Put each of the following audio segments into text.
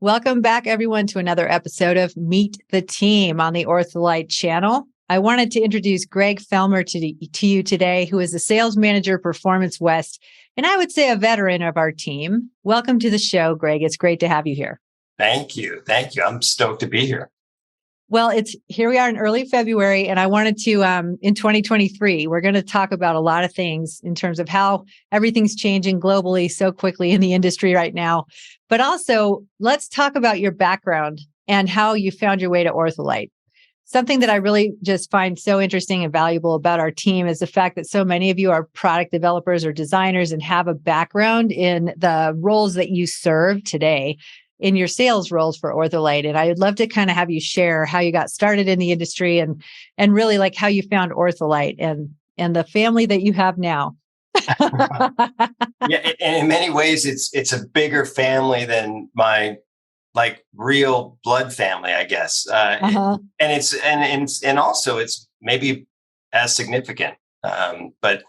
Welcome back, everyone, to another episode of Meet the Team on the OrthoLite channel. I wanted to introduce Greg Fellmer to you today, who is the sales manager, Performance West, and I would say a veteran of our team. Welcome to the show, Greg. It's great to have you here. Thank you. Thank you. I'm stoked to be here. Well, here we are in early February, and I wanted to, in 2023, we're going to talk about a lot of things in terms of how everything's changing globally so quickly in the industry right now. But also, let's talk about your background and how you found your way to OrthoLite. Something that I really just find so interesting and valuable about our team is the fact that so many of you are product developers or designers and have a background in the roles that you serve today in your sales roles for OrthoLite. And I'd love to kind of have you share how you got started in the industry and really like how you found OrthoLite and the family that you have now. Yeah, and in many ways, it's a bigger family than my real blood family, I guess. And also it's maybe as significant. But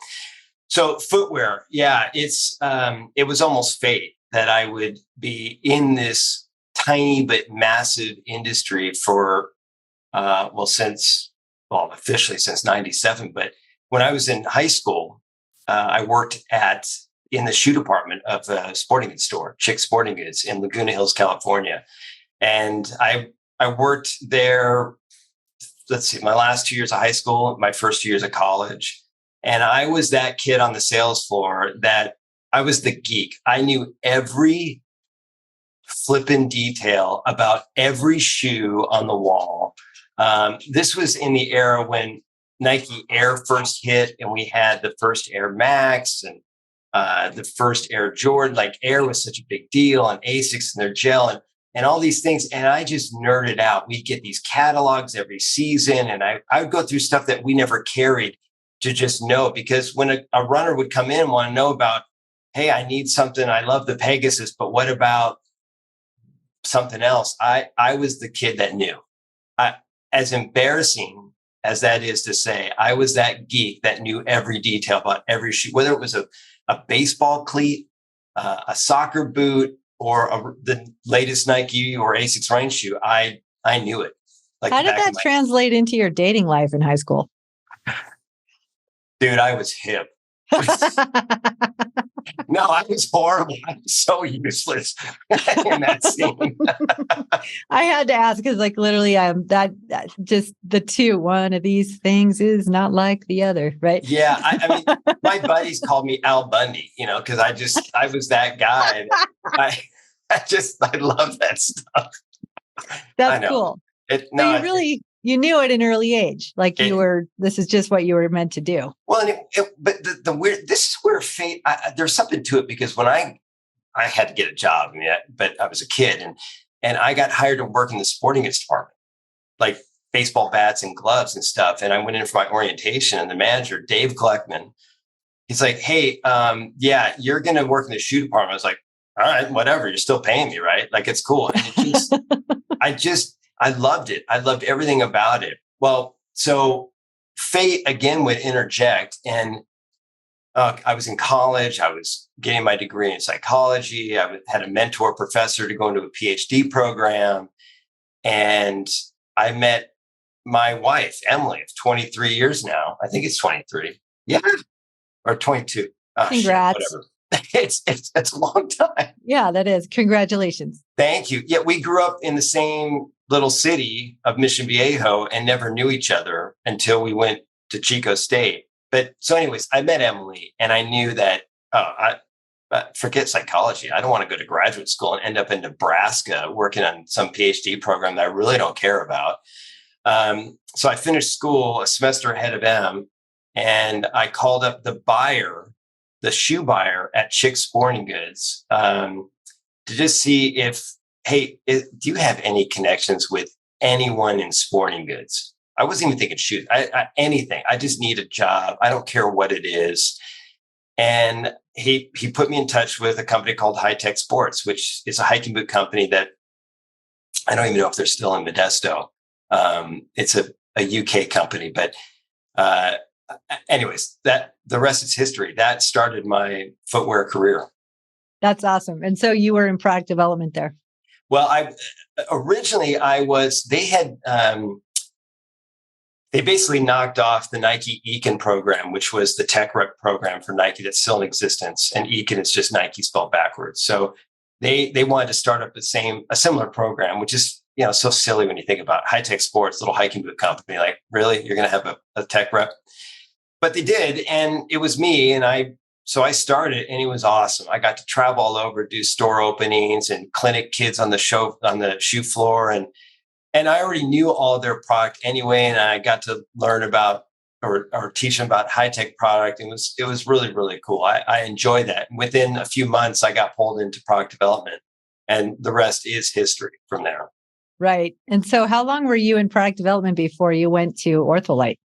so footwear, yeah, it was almost fate that I would be in this tiny but massive industry for officially since '97. But when I was in high school, I worked in the shoe department of a sporting goods store, Chick Sporting Goods in Laguna Hills, California. And I worked there, my last 2 years of high school, my first 2 years of college. And I was that kid on the sales floor that I was the geek. I knew every flippin' detail about every shoe on the wall. This was in the era when Nike Air first hit, and we had the first Air Max and the first Air Jordan. Like Air was such a big deal, and Asics and their gel and all these things. And I just nerded out. We'd get these catalogs every season, and I would go through stuff that we never carried to just know, because when a runner would come in and want to know about, hey, I need something. I love the Pegasus, but what about something else? I was the kid that knew. As embarrassing as that is to say, I was that geek that knew every detail about every shoe, whether it was a baseball cleat, a soccer boot, or the latest Nike or Asics running shoe. I knew it. How did that translate into your dating life in high school? Dude, I was hip. No, I was horrible. I was so useless in that scene. I had to ask because, literally, that just the two. One of these things is not like the other, right? Yeah, I mean, my buddies called me Al Bundy, because I was that guy. I love that stuff. That's cool. You knew it in early age, this is just what you were meant to do. Well, but the weird, this is where fate, there's something to it, because when I had to get a job, but I was a kid and I got hired to work in the sporting goods department, like baseball bats and gloves and stuff. And I went in for my orientation, and the manager, Dave Gleckman, he's like, hey, you're going to work in the shoe department. I was like, all right, whatever. You're still paying me, right? Like, it's cool. And I loved it. I loved everything about it. Well, so fate again would interject. And I was in college. I was getting my degree in psychology. I had a mentor professor to go into a Ph.D. program. And I met my wife, Emily, of 23 years now. I think it's 23. Yeah. Or 22. Oh, congrats. Shit, whatever. It's a long time. Yeah, that is. Congratulations. Thank you. Yeah, we grew up in the same little city of Mission Viejo and never knew each other until we went to Chico State. But so anyways, I met Emily, and I knew that, forget psychology. I don't want to go to graduate school and end up in Nebraska working on some PhD program that I really don't care about. So I finished school a semester ahead of Em, and I called up the shoe buyer at Chick Sporting Goods, to just see do you have any connections with anyone in sporting goods? I wasn't even thinking shoes, anything. I just need a job. I don't care what it is. And he put me in touch with a company called High Tech Sports, which is a hiking boot company that I don't even know if they're still in Modesto. It's a UK company, but anyways, the rest is history. That started my footwear career. That's awesome. And so you were in product development there. Well, they basically knocked off the Nike Econ program, which was the tech rep program for Nike that's still in existence. And Econ is just Nike spelled backwards. So they wanted to start up a similar program, which is, so silly when you think about high tech sports, little hiking boot company. Like, really, you're going to have a tech rep? But they did, and it was me, so I started, and it was awesome. I got to travel all over, do store openings and clinic kids on the shoe floor, and I already knew all their product anyway, and I got to learn about or teach them about high tech product. It was really, really cool. I enjoyed that. And within a few months, I got pulled into product development, and the rest is history from there. Right. And so, how long were you in product development before you went to OrthoLite?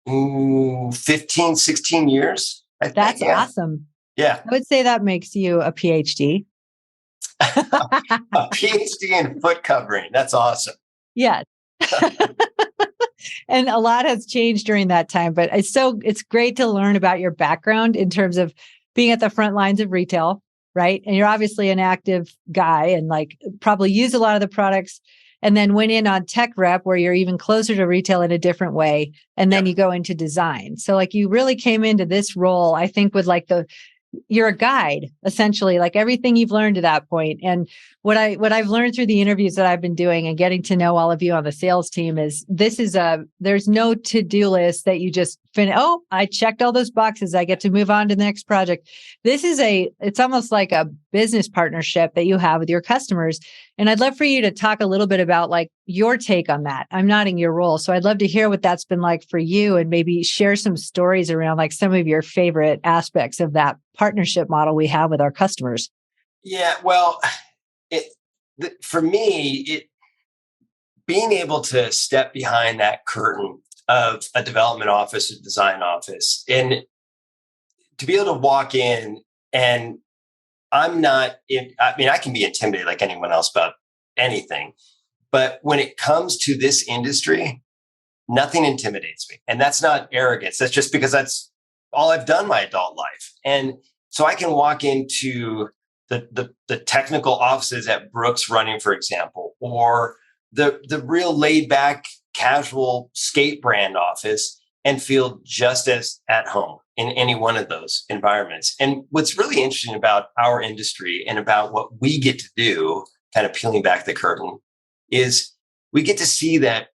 15, 16 years. That's awesome. Yeah. I would say that makes you a Ph.D. A Ph.D. in foot covering. That's awesome. Yeah. And a lot has changed during that time, but it's great to learn about your background in terms of being at the front lines of retail, right? And you're obviously an active guy and probably use a lot of the products, and then went in on tech rep where you're even closer to retail in a different way. And then you go into design. So you really came into this role, I think, with you're a guide, essentially, everything you've learned to that point. And what I've learned through the interviews that I've been doing and getting to know all of you on the sales team is there's no to-do list that you just finish. Oh, I checked all those boxes. I get to move on to the next project. It's almost like a business partnership that you have with your customers. And I'd love for you to talk a little bit about your take on that. I'm nodding your role. So I'd love to hear what that's been like for you, and maybe share some stories around some of your favorite aspects of that partnership model we have with our customers. Yeah, well, for me, being able to step behind that curtain of a development office, a design office, and to be able to walk in, and I can be intimidated like anyone else about anything, but when it comes to this industry, nothing intimidates me. And that's not arrogance. That's just because that's all I've done my adult life. And so I can walk into the technical offices at Brooks Running, for example, or the real laid back, casual skate brand office, and feel just as at home in any one of those environments. And what's really interesting about our industry and about what we get to do, kind of peeling back the curtain, is we get to see that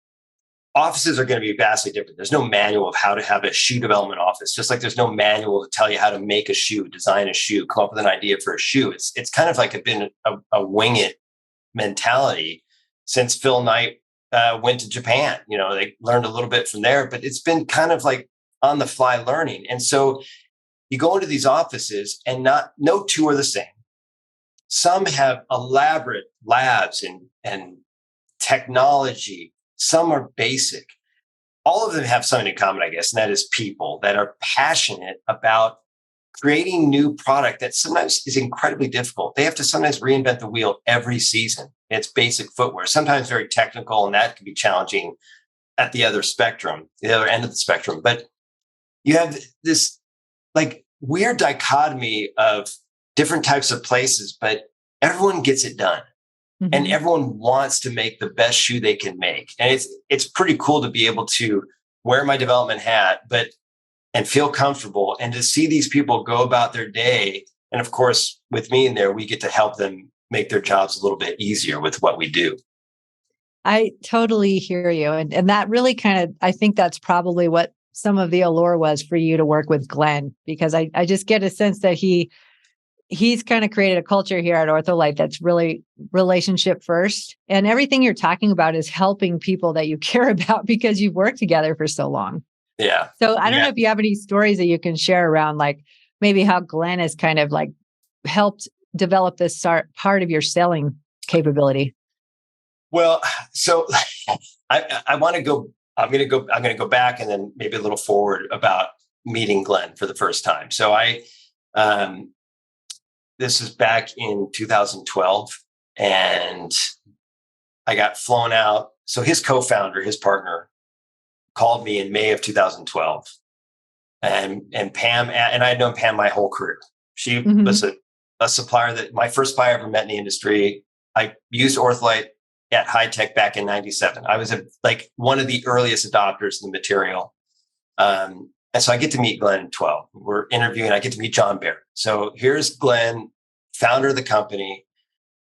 offices are going to be vastly different. There's no manual of how to have a shoe development office, just like there's no manual to tell you how to make a shoe, design a shoe, come up with an idea for a shoe. It's kind of been a wing it mentality since Phil Knight went to Japan. They learned a little bit from there, but it's been kind of on the fly learning. And so you go into these offices and no two are the same. Some have elaborate labs and technology. Some are basic. All of them have something in common, I guess, and that is people that are passionate about creating new product that sometimes is incredibly difficult. They have to sometimes reinvent the wheel every season. It's basic footwear, sometimes very technical, and that can be challenging at the other end of the spectrum. But you have this weird dichotomy of different types of places, but everyone gets it done. Mm-hmm. And everyone wants to make the best shoe they can make. And it's pretty cool to be able to wear my development hat, and feel comfortable, and to see these people go about their day. And of course, with me in there, we get to help them make their jobs a little bit easier with what we do. I totally hear you. And that really I think that's probably what some of the allure was for you to work with Glenn, because I just get a sense that he's kind of created a culture here at OrthoLite that's really relationship first. And everything you're talking about is helping people that you care about because you've worked together for so long. Yeah. So I don't know if you have any stories that you can share around maybe how Glenn has kind of helped develop this part of your selling capability. Well, so I want to go, I'm going to go back and then maybe a little forward about meeting Glenn for the first time. So this is back in 2012, and I got flown out. So his co-founder, his partner, called me in May of 2012, and Pam, and I had known Pam my whole career. She was a a supplier that my first supplier I ever met in the industry. I used OrthoLite at High Tech back in 97. I was like one of the earliest adopters of the material. And so I get to meet Glenn in 12. We're interviewing. I get to meet John Barrett. So here's Glenn, founder of the company.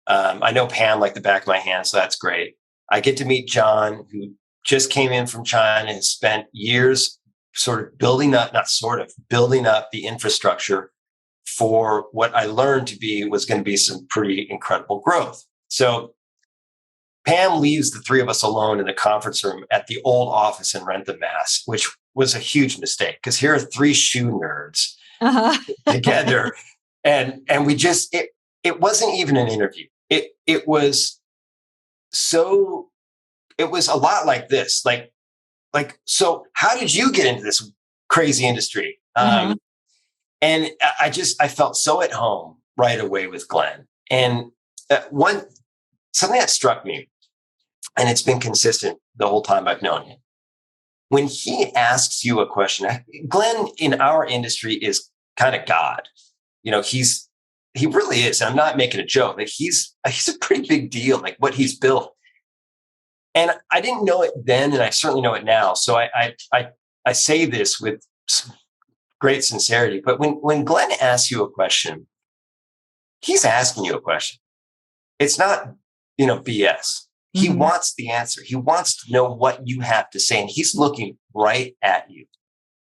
I know Pam like the back of my hand, so that's great. I get to meet John, who just came in from China and spent years sort of building up the infrastructure for what I learned was going to be some pretty incredible growth. So Pam leaves the three of us alone in the conference room at the old office in Rentham, Mass, which was a huge mistake because here are three shoe nerds together. And we just, it wasn't even an interview. It was a lot like this. So how did you get into this crazy industry? And I felt so at home right away with Glenn. And something that struck me, and it's been consistent the whole time I've known him. When he asks you a question, Glenn in our industry is kind of God. He really is. I'm not making a joke. Like he's a pretty big deal, like what he's built. And I didn't know it then, and I certainly know it now. So I say this with great sincerity. But when Glenn asks you a question, he's asking you a question. It's not, BS. He wants the answer. He wants to know what you have to say, and he's looking right at you.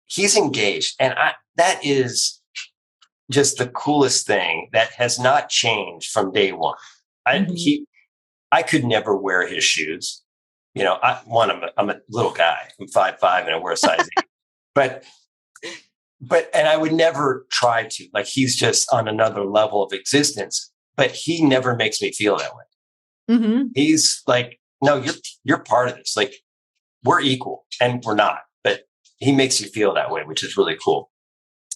He's engaged, and that is just the coolest thing that has not changed from day one. I could never wear his shoes. I'm a little guy. I'm 5'5" and I wear a size 8. And I would never try to. Like he's just on another level of existence. But he never makes me feel that way. He's like, no, you're part of this. Like we're equal, and we're not. But he makes you feel that way, which is really cool.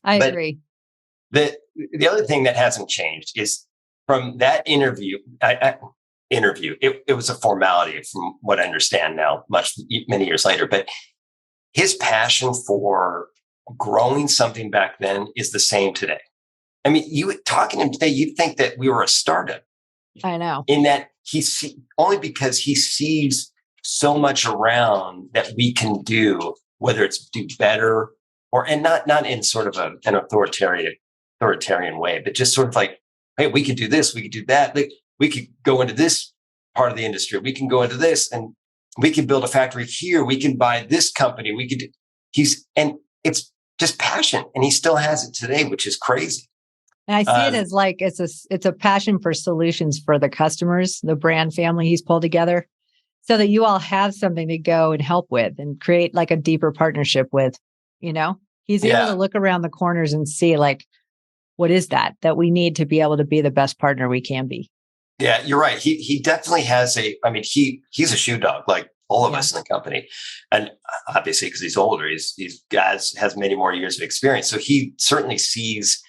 I agree. The other thing that hasn't changed is from that interview. It was a formality from what I understand now, many years later. But his passion for growing something back then is the same today. I mean, you talking to him today, you'd think that we were a startup. I know. In that only because he sees so much around that we can do, whether it's do better and not in sort of an authoritarian way, but just sort of like, hey, we could do this, we could do that. Like we could go into this part of the industry. We can go into this and we can build a factory here. We can buy this company. And it's just passion. And he still has it today, which is crazy. And I see it as like, it's a passion for solutions for the customers, the brand family he's pulled together so that you all have something to go and help with and create like a deeper partnership with, he's able to look around the corners and see like, what is that we need to be able to be the best partner we can be. Yeah, you're right. He definitely has he's a shoe dog, like all of us in the company. And obviously, because he's older, has many more years of experience. So he certainly sees,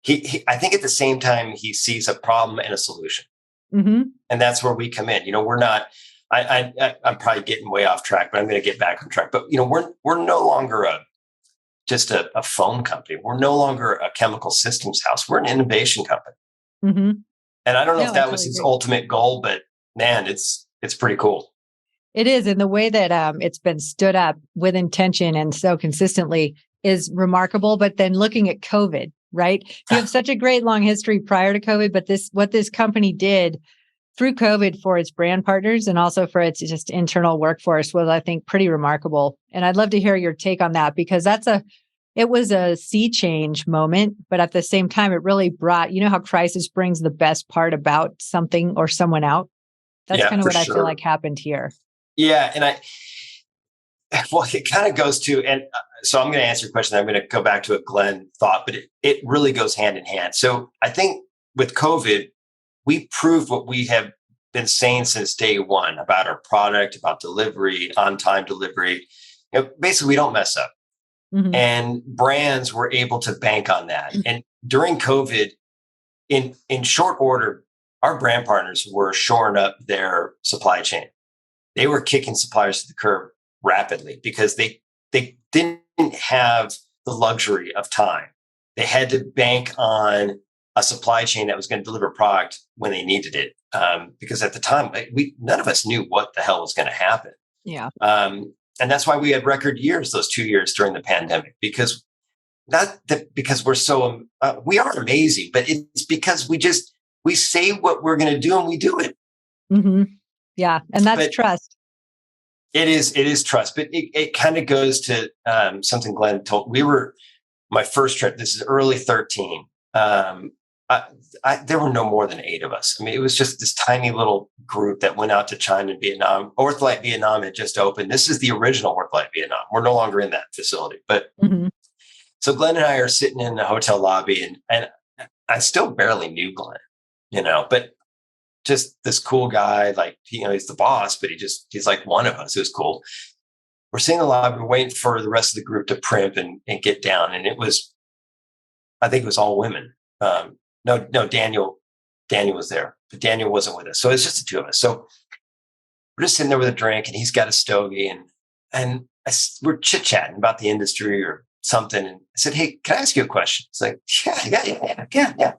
I think at the same time, he sees a problem and a solution. And that's where we come in. We're not, I'm probably getting way off track, but I'm going to get back on track. But, we're no longer just a foam company. We're no longer a chemical systems house. We're an innovation company. And I don't know if that was his ultimate goal, but man, it's pretty cool. It is. And the way that it's been stood up with intention and so consistently is remarkable. But then looking at COVID, right? You have such a great long history prior to COVID, but what this company did through COVID for its brand partners and also for its just internal workforce was, I think, pretty remarkable. And I'd love to hear your take on that because it was a sea change moment, but at the same time, it really brought, how crisis brings the best part about something or someone out. That's kind of what I feel like happened here. Yeah. And it kind of goes to, and so I'm going to answer your question. I'm going to go back to what Glenn thought, but it really goes hand in hand. So I think with COVID, we proved what we have been saying since day one about our product, about delivery, on-time delivery. Basically, we don't mess up. And brands were able to bank on that. And during COVID, in short order, our brand partners were shoring up their supply chain. They were kicking suppliers to the curb rapidly because they didn't have the luxury of time. They had to bank on a supply chain that was going to deliver product when they needed it. Because at the time, none of us knew what the hell was going to happen. Yeah. And that's why we had record years, those 2 years during the pandemic, because not that because we're so, we are amazing, but it's because we say what we're going to do and we do it. Mm-hmm. Yeah. And that's trust. It is trust, but it kind of goes to something Glenn told. My first trip, this is early 13. There were no more than 8 of us. I mean, it was just this tiny little group that went out to China and Vietnam. OrthoLite Vietnam had just opened. This is the original OrthoLite Vietnam. We're no longer in that facility. But So Glenn and I are sitting in the hotel lobby, and I still barely knew Glenn, but just this cool guy, like, he's the boss, but he's like one of us. It was cool. We're sitting in the lobby, we're waiting for the rest of the group to primp and get down. And I think it was all women. No, Daniel was there, but Daniel wasn't with us. So it's just the 2 of us. So we're just sitting there with a drink, and he's got a stogie, and we're chit-chatting about the industry or something. And I said, "Hey, can I ask you a question?" It's like, yeah. I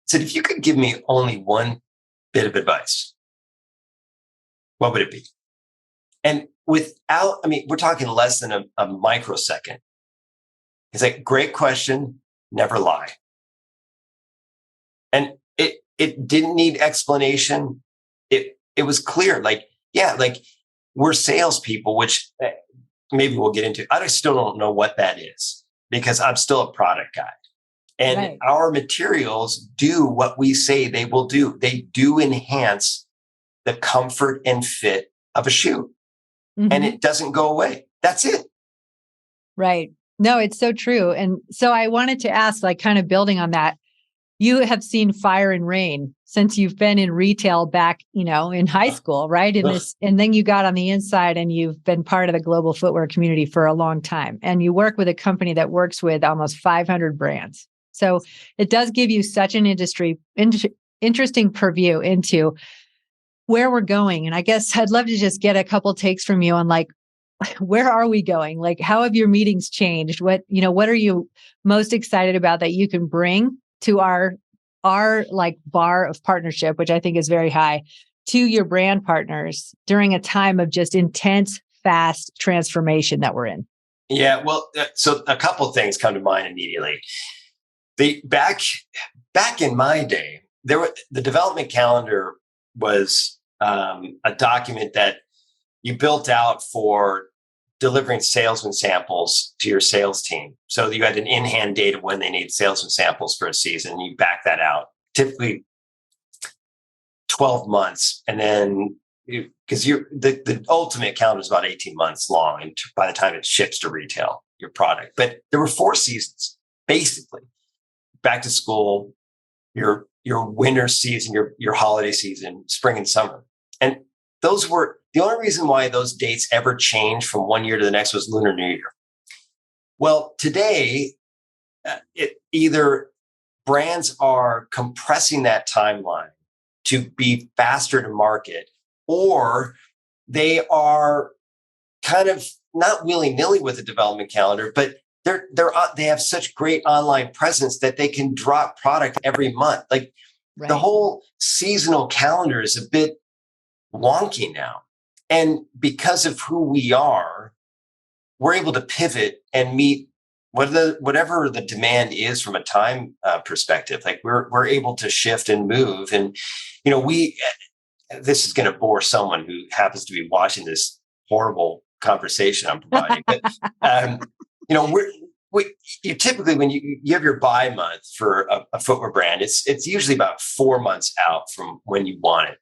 said, "If you could give me only one bit of advice, what would it be?" And we're talking less than a microsecond. He's like, "Great question. Never lie." And it didn't need explanation. It was clear. Like we're salespeople, which maybe we'll get into. I still don't know what that is because I'm still a product guy. And our materials do what we say they will do. They do enhance the comfort and fit of a shoe. And it doesn't go away. That's it. Right. No, it's so true. And so I wanted to ask, like, kind of building on that, you have seen fire and rain since you've been in retail back, in high school, right? And then you got on the inside and you've been part of the global footwear community for a long time. And you work with a company that works with almost 500 brands. So it does give you such an interesting purview into where we're going. And I guess I'd love to just get a couple takes from you on, like, where are we going? Like, how have your meetings changed? What are you most excited about that you can bring to our like bar of partnership, which I think is very high, to your brand partners during a time of just intense, fast transformation that we're in? Yeah, well, so a couple of things come to mind immediately. Back in my day, the development calendar was a document that you built out for delivering salesman samples to your sales team. So you had an in-hand date of when they need salesman samples for a season. You back that out, typically 12 months. And then because the ultimate calendar is about 18 months long. And by the time it ships to retail, your product. But there were 4 seasons, basically. Back to school, your winter season, your holiday season, spring and summer. And those were the only reason why those dates ever changed from one year to the next was Lunar New Year. Well, today, either brands are compressing that timeline to be faster to market, or they are kind of not willy-nilly with the development calendar, but they have such great online presence that they can drop product every month. Like the whole seasonal calendar is a bit wonky now. And because of who we are, we're able to pivot and meet whatever the demand is from a time perspective. Like we're able to shift and move. And, this is going to bore someone who happens to be watching this horrible conversation I'm providing. But, you typically, when you have your buy month for a footwear brand, it's usually about 4 months out from when you want it.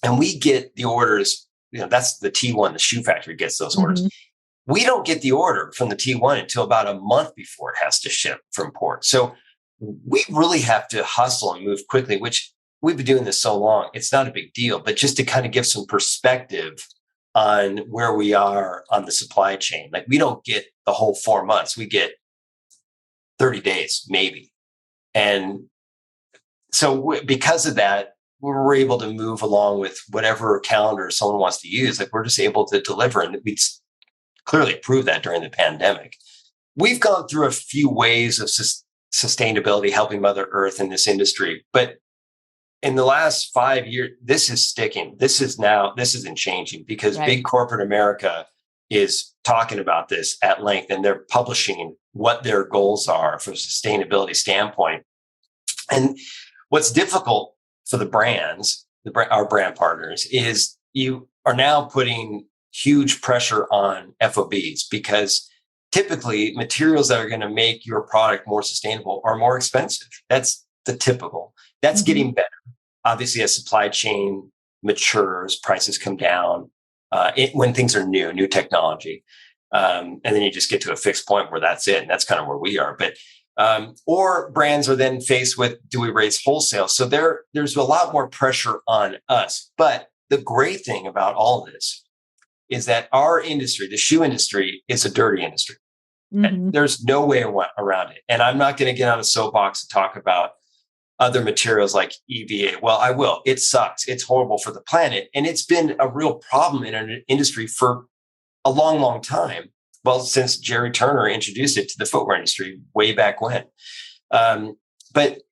And we get the orders, that's the T1, the shoe factory gets those orders. We don't get the order from the T1 until about a month before it has to ship from port. So we really have to hustle and move quickly, which we've been doing this so long. It's not a big deal, but just to kind of give some perspective on where we are on the supply chain. Like we don't get the whole 4 months. We get 30 days, maybe. And so because of that, we're able to move along with whatever calendar someone wants to use. Like we're just able to deliver. And we clearly proved that during the pandemic. We've gone through a few waves of sustainability, helping Mother Earth in this industry. But in the last 5 years, this is sticking. This isn't changing because big corporate America is talking about this at length, and they're publishing what their goals are from a sustainability standpoint. And what's difficult for the brands, our brand partners, is you are now putting huge pressure on FOBs because typically materials that are going to make your product more sustainable are more expensive. That's the typical. That's getting better. Obviously, as supply chain matures, prices come down when things are new technology. And then you just get to a fixed point where that's it. And that's kind of where we are. But or brands are then faced with, do we raise wholesale? So there's a lot more pressure on us. But the great thing about all of this is that our industry, the shoe industry, is a dirty industry. There's no way around it. And I'm not going to get on a soapbox and talk about other materials like EVA. Well, I will. It sucks. It's horrible for the planet. And it's been a real problem in our industry for a long, long time. Well, since Jerry Turner introduced it to the footwear industry way back when. But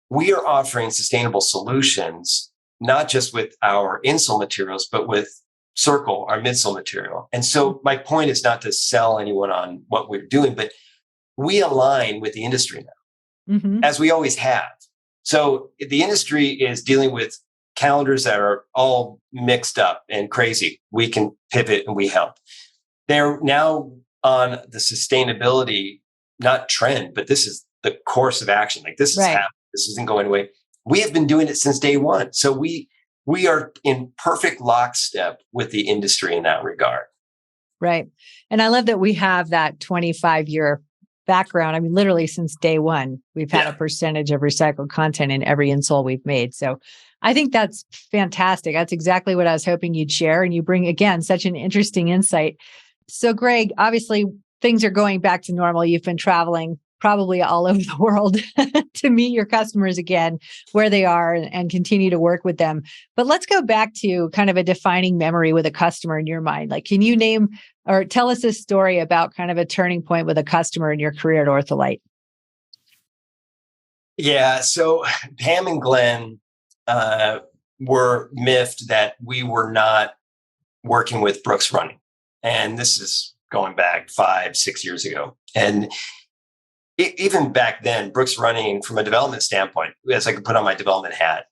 we are offering sustainable solutions, not just with our insole materials, but with Circle, our midsole material. And so my point is not to sell anyone on what we're doing, but we align with the industry now, as we always have. So the industry is dealing with calendars that are all mixed up and crazy. We can pivot and we help. They're now on the sustainability, not trend, but this is the course of action. Like this is happening. This isn't going away. We have been doing it since day one. So we are in perfect lockstep with the industry in that regard. Right. And I love that we have that 25-year background. I mean, literally since day one, we've had a percentage of recycled content in every insole we've made. So I think that's fantastic. That's exactly what I was hoping you'd share. And you bring, again, such an interesting insight. So Greg, obviously things are going back to normal. You've been traveling probably all over the world to meet your customers again, where they are and continue to work with them. But let's go back to kind of a defining memory with a customer in your mind. Like, can you name or tell us a story about kind of a turning point with a customer in your career at OrthoLite? Yeah. So Pam and Glenn were miffed that we were not working with Brooks Running. And this is going back 5-6 years ago. And even back then, Brooks Running, from a development standpoint, as I could put on my development hat,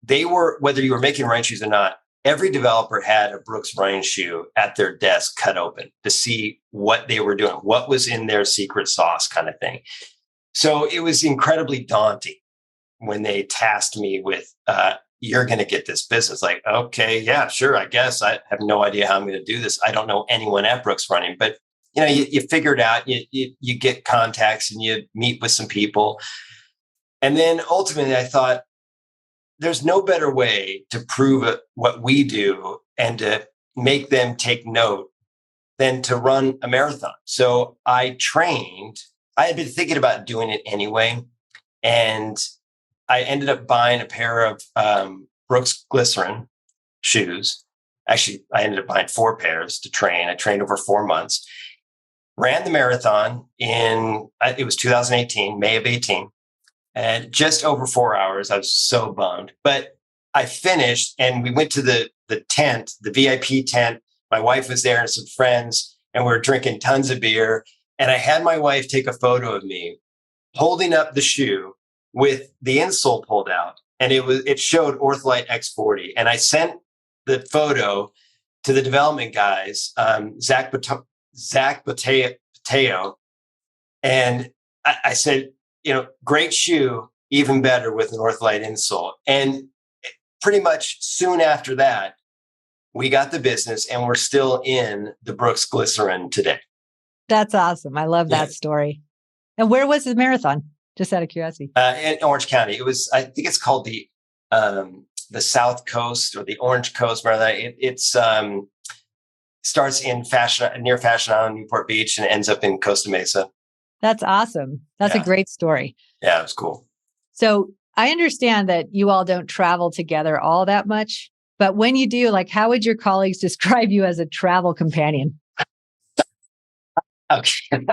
they were, whether you were making running shoes or not, every developer had a Brooks running shoe at their desk cut open to see what they were doing, what was in their secret sauce kind of thing. So it was incredibly daunting when they tasked me with, you're going to get this business. Like, okay, yeah, sure. I guess I have no idea how I'm going to do this. I don't know anyone at Brooks Running, but you figure it out, you get contacts and you meet with some people. And then ultimately I thought there's no better way to prove what we do and to make them take note than to run a marathon. So I had been thinking about doing it anyway. And I ended up buying a pair of Brooks Glycerin shoes. Actually, I ended up buying 4 pairs to train. I trained over 4 months. Ran the marathon it was 2018, May of 18, and just over 4 hours. I was so bummed, but I finished and we went to the tent, the VIP tent. My wife was there and some friends, and we were drinking tons of beer. And I had my wife take a photo of me holding up the shoe with the insole pulled out. And it showed OrthoLite X40. And I sent the photo to the development guys, Zach Pateo. And I said, great shoe, even better with an OrthoLite insole. And pretty much soon after that, we got the business and we're still in the Brooks Glycerin today. That's awesome. I love that story. And where was the marathon? Just out of curiosity. In Orange County. It was, I think it's called the South Coast or the Orange Coast Marathon. It's starts in near Fashion Island, Newport Beach, and ends up in Costa Mesa. That's awesome. That's a great story. Yeah, it was cool. So I understand that you all don't travel together all that much, but when you do, like, how would your colleagues describe you as a travel companion? Okay.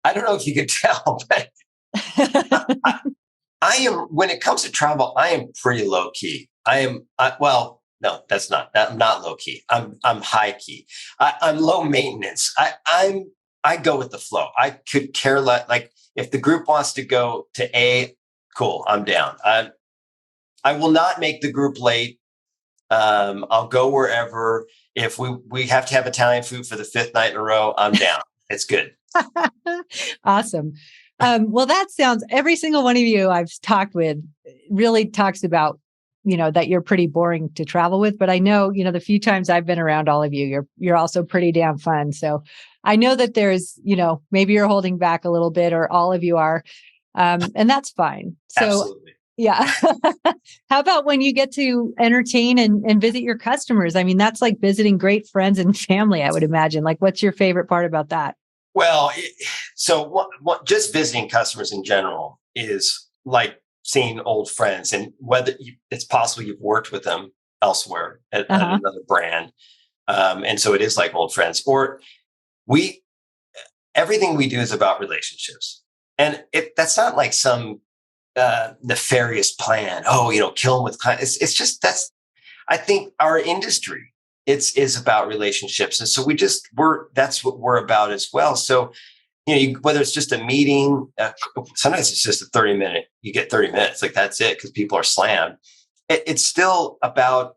I don't know if you could tell, but I, I am, when it comes to travel, I am pretty low key. Well, no, that's not, I'm not low key. I'm high key. I'm low maintenance. I go with the flow. I could care less. Like if the group wants to go to cool, I'm down. I will not make the group late. I'll go wherever. If we have to have Italian food for the 5th night in a row, I'm down. It's good. Awesome. Well, that sounds, every single one of you I've talked with really talks about, that you're pretty boring to travel with. But I know, the few times I've been around all of you, you're also pretty damn fun. So I know that there's, maybe you're holding back a little bit, or all of you are. And that's fine. So Absolutely. yeah. How about when you get to entertain and visit your customers? I mean, that's like visiting great friends and family, I would imagine. Like, what's your favorite part about that? Well, what just visiting customers in general is like seeing old friends, and whether it's possible you've worked with them elsewhere at another brand. And so it is like old friends, or everything we do is about relationships. And that's not like some nefarious plan. Oh, kill them with clients. It's just, I think our industry, is about relationships. And so that's what we're about as well. So, whether it's just a meeting, sometimes it's just a 30-minute, you get 30 minutes, like that's it, because people are slammed. It's still about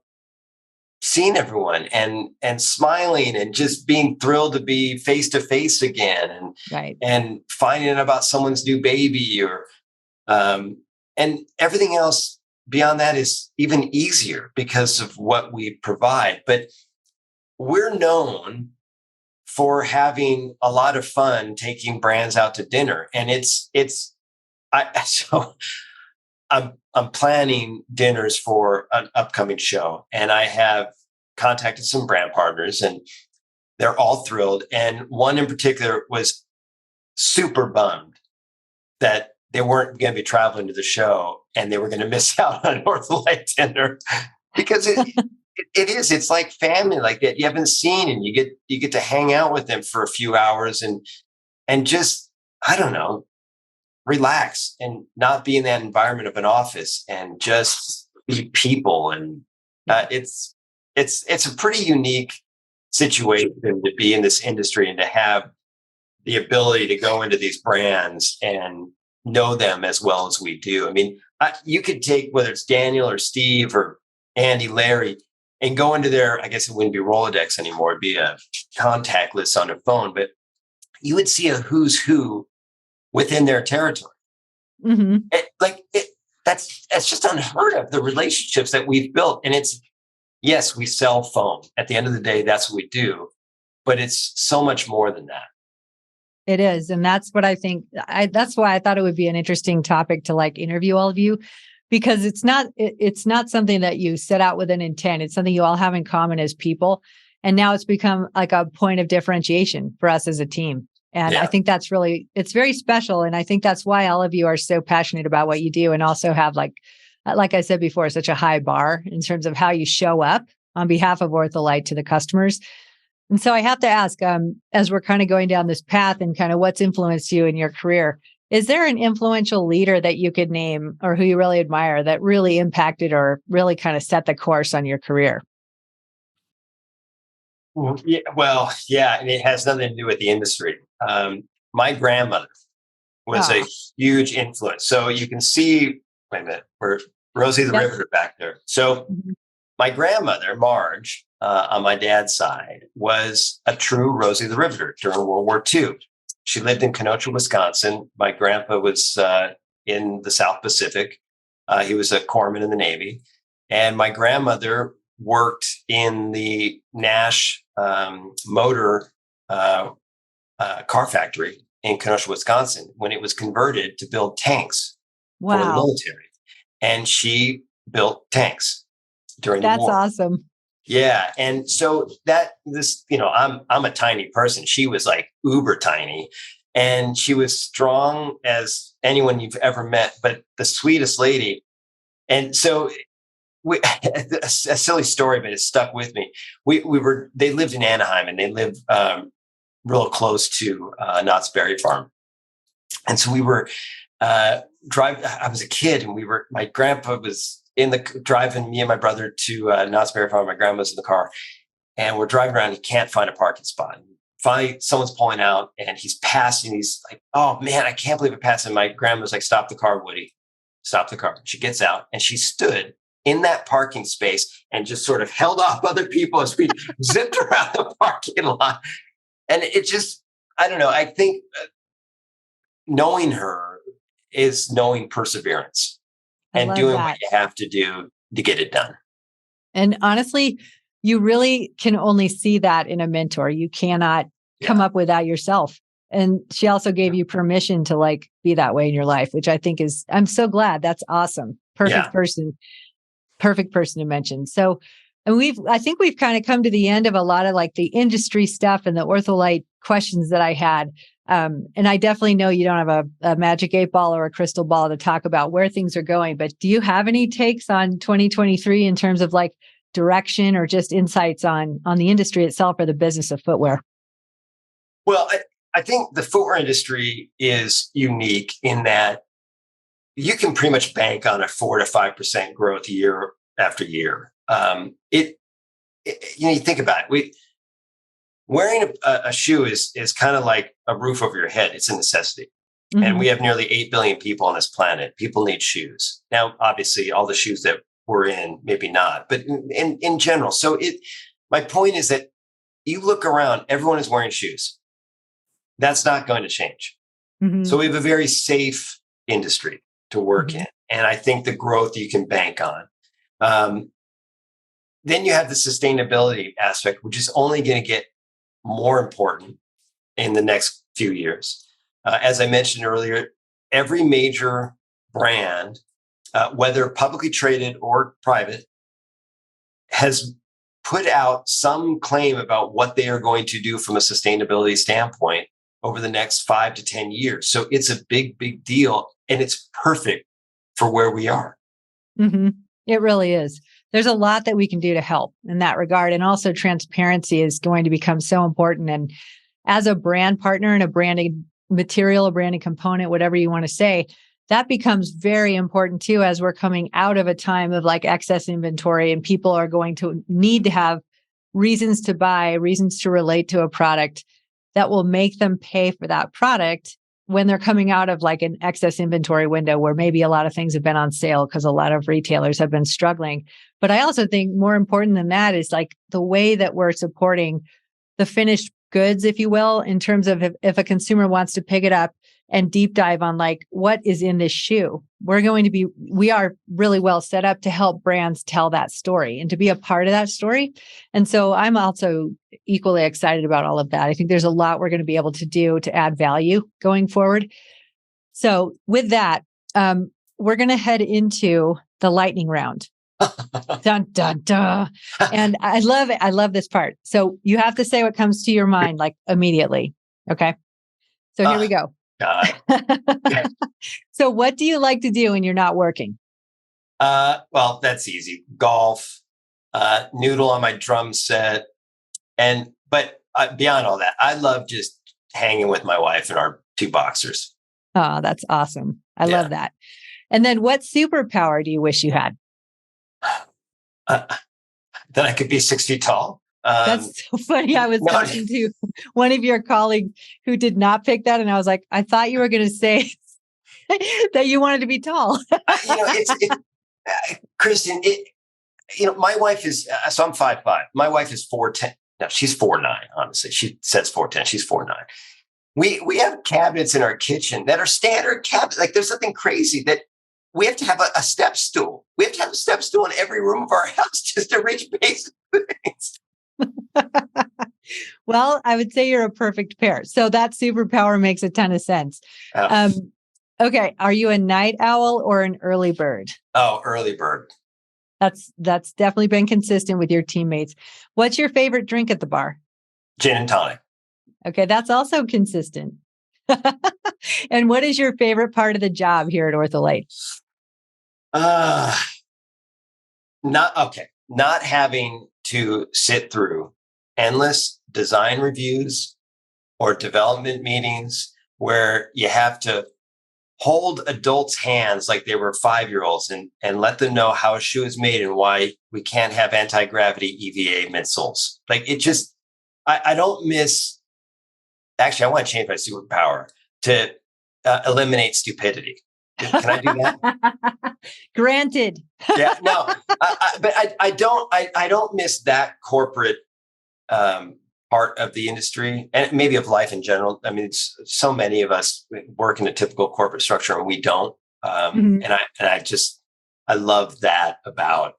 seeing everyone and smiling and just being thrilled to be face to face again, and right, and finding out about someone's new baby, or and everything else beyond that is even easier because of what we provide. But we're known for having a lot of fun taking brands out to dinner, and so I'm planning dinners for an upcoming show, and I have contacted some brand partners, and they're all thrilled. And one in particular was super bummed that they weren't going to be traveling to the show, and they were going to miss out on an OrthoLite dinner, because it's like family, like that you haven't seen, and you get to hang out with them for a few hours and just, I don't know, relax and not be in that environment of an office and just be people. And it's a pretty unique situation to be in this industry and to have the ability to go into these brands and know them as well as we do. I mean, you could take, whether it's Daniel or Steve or Andy, Larry, and go into their, I guess it wouldn't be Rolodex anymore, it'd be a contact list on a phone, but you would see a who's who within their territory. Mm-hmm. That's just unheard of, the relationships that we've built. And yes, we sell foam. At the end of the day, that's what we do, but it's so much more than that. It is. And that's what I think. That's why I thought it would be an interesting topic to like interview all of you, because it's not something that you set out with an intent. It's something you all have in common as people. And now it's become like a point of differentiation for us as a team. And I think it's very special. And I think that's why all of you are so passionate about what you do, and also have, like I said before, such a high bar in terms of how you show up on behalf of OrthoLite to the customers. And so I have to ask, as we're kind of going down this path and kind of what's influenced you in your career, is there an influential leader that you could name, or who you really admire, that really impacted or really kind of set the course on your career? Yeah, and it has nothing to do with the industry. My grandmother was a huge influence. So you can see, wait a minute, we're Rosie the Riveter back there. So my grandmother, Marge, on my dad's side, was a true Rosie the Riveter during World War II. She lived in Kenosha, Wisconsin. My grandpa was in the South Pacific. He was a corpsman in the Navy. And my grandmother worked in the Nash motor car factory in Kenosha, Wisconsin, when it was converted to build tanks for the military. And she built tanks during the war. That's awesome. Yeah. And so I'm a tiny person. She was like uber tiny, and she was strong as anyone you've ever met, but the sweetest lady. And so a silly story, but it stuck with me. They lived in Anaheim, and they lived real close to Knott's Berry Farm. And so we were I was a kid, and my grandpa was driving me and my brother to Knott's Berry Farm. My grandma's in the car, and we're driving around. He can't find a parking spot. Finally, someone's pulling out, and he's passing. He's like, "Oh man, I can't believe it passed." And my grandma's like, "Stop the car, Woody. Stop the car." She gets out, and she stood in that parking space and just sort of held off other people as we zipped around the parking lot. And it just, I don't know. I think knowing her is knowing perseverance and doing what you have to do to get it done. And honestly, you really can only see that in a mentor. You cannot come up with that yourself. And she also gave you permission to like be that way in your life, which I think I'm so glad. That's awesome. Perfect person to mention. So, and I think we've kind of come to the end of a lot of like the industry stuff and the OrthoLite questions that I had. And I definitely know you don't have a magic 8-ball or a crystal ball to talk about where things are going, but do you have any takes on 2023 in terms of like direction or just insights on the industry itself or the business of footwear? Well, I think the footwear industry is unique in that you can pretty much bank on a 4 to 5% growth year after year. You think about it. Wearing a shoe is kind of like a roof over your head. It's a necessity. Mm-hmm. And we have nearly 8 billion people on this planet. People need shoes. Now, obviously, all the shoes that we're in, maybe not, but in general. So my point is that you look around, everyone is wearing shoes. That's not going to change. Mm-hmm. So we have a very safe industry to work in. And I think the growth you can bank on. Then you have the sustainability aspect, which is only going to get more important in the next few years. As I mentioned earlier, every major brand, whether publicly traded or private, has put out some claim about what they are going to do from a sustainability standpoint over the next 5 to 10 years. So it's a big, big deal. And it's perfect for where we are. Mm-hmm. It really is. There's a lot that we can do to help in that regard. And also transparency is going to become so important. And as a brand partner and a branding material, a branding component, whatever you want to say, that becomes very important too, as we're coming out of a time of like excess inventory and people are going to need to have reasons to buy, reasons to relate to a product that will make them pay for that product when they're coming out of like an excess inventory window where maybe a lot of things have been on sale because a lot of retailers have been struggling. But I also think more important than that is like the way that we're supporting the finished goods, if you will, in terms of if a consumer wants to pick it up and deep dive on like what is in this shoe, we are really well set up to help brands tell that story and to be a part of that story. And so I'm also equally excited about all of that. I think there's a lot we're going to be able to do to add value going forward. So with that, we're going to head into the lightning round. Dun, dun, dun. And I love it. I love this part. So you have to say what comes to your mind, like immediately. Okay. So here we go. God. So what do you like to do when you're not working? Well, that's easy. Golf, noodle on my drum set. But beyond all that, I love just hanging with my wife and our 2 boxers. Oh, that's awesome. I love that. And then what superpower do you wish you had? That I could be 6 feet tall. That's so funny. I was talking to one of your colleagues who did not pick that. And I was like, I thought you were going to say that you wanted to be tall. Kristen, my wife is, so I'm 5'5". My wife is 4'10". No, she's 4'9", honestly. She says 4'10". She's 4'9". We have cabinets in our kitchen that are standard cabinets. Like there's nothing crazy that we have to have a step stool. We have to have a step stool in every room of our house just to reach basic things. Well, I would say you're a perfect pair. So that superpower makes a ton of sense. Okay. Are you a night owl or an early bird? Oh, early bird. That's definitely been consistent with your teammates. What's your favorite drink at the bar? Gin and tonic. Okay. That's also consistent. And what is your favorite part of the job here at OrthoLite? Not having to sit through endless design reviews or development meetings where you have to hold adults' hands like they were 5-year-olds and let them know how a shoe is made and why we can't have anti-gravity EVA midsoles. Like it just, I don't miss, actually, I want to change my superpower to eliminate stupidity. Can I do that? Granted. Yeah, no, but I don't miss that corporate part of the industry and maybe of life in general. I mean, it's so many of us work in a typical corporate structure and we don't. And I love that about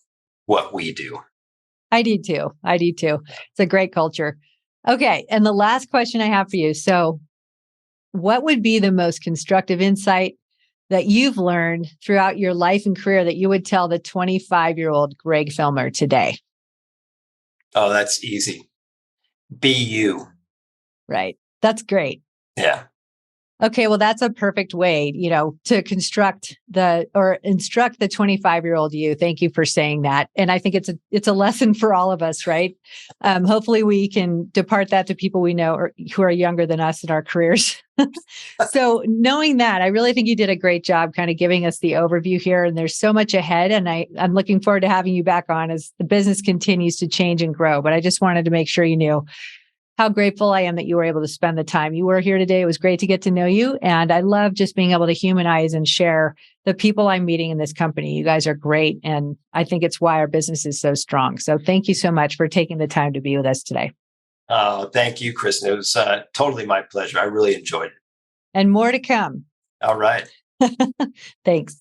what we do. I do too. It's a great culture. Okay. And the last question I have for you. So what would be the most constructive insight that you've learned throughout your life and career that you would tell the 25-year-old Greg Fellmer today? Oh, that's easy. Be you. Right. That's great. Yeah. Okay. Well, that's a perfect way, to instruct the 25-year-old you. Thank you for saying that. And I think it's a lesson for all of us, right? Hopefully we can depart that to people we know or who are younger than us in our careers. So knowing that, I really think you did a great job kind of giving us the overview here. And there's so much ahead. And I'm looking forward to having you back on as the business continues to change and grow. But I just wanted to make sure you knew how grateful I am that you were able to spend the time you were here today. It was great to get to know you. And I love just being able to humanize and share the people I'm meeting in this company. You guys are great. And I think it's why our business is so strong. So thank you so much for taking the time to be with us today. Oh, thank you, Kristen. It was totally my pleasure. I really enjoyed it. And more to come. All right. Thanks.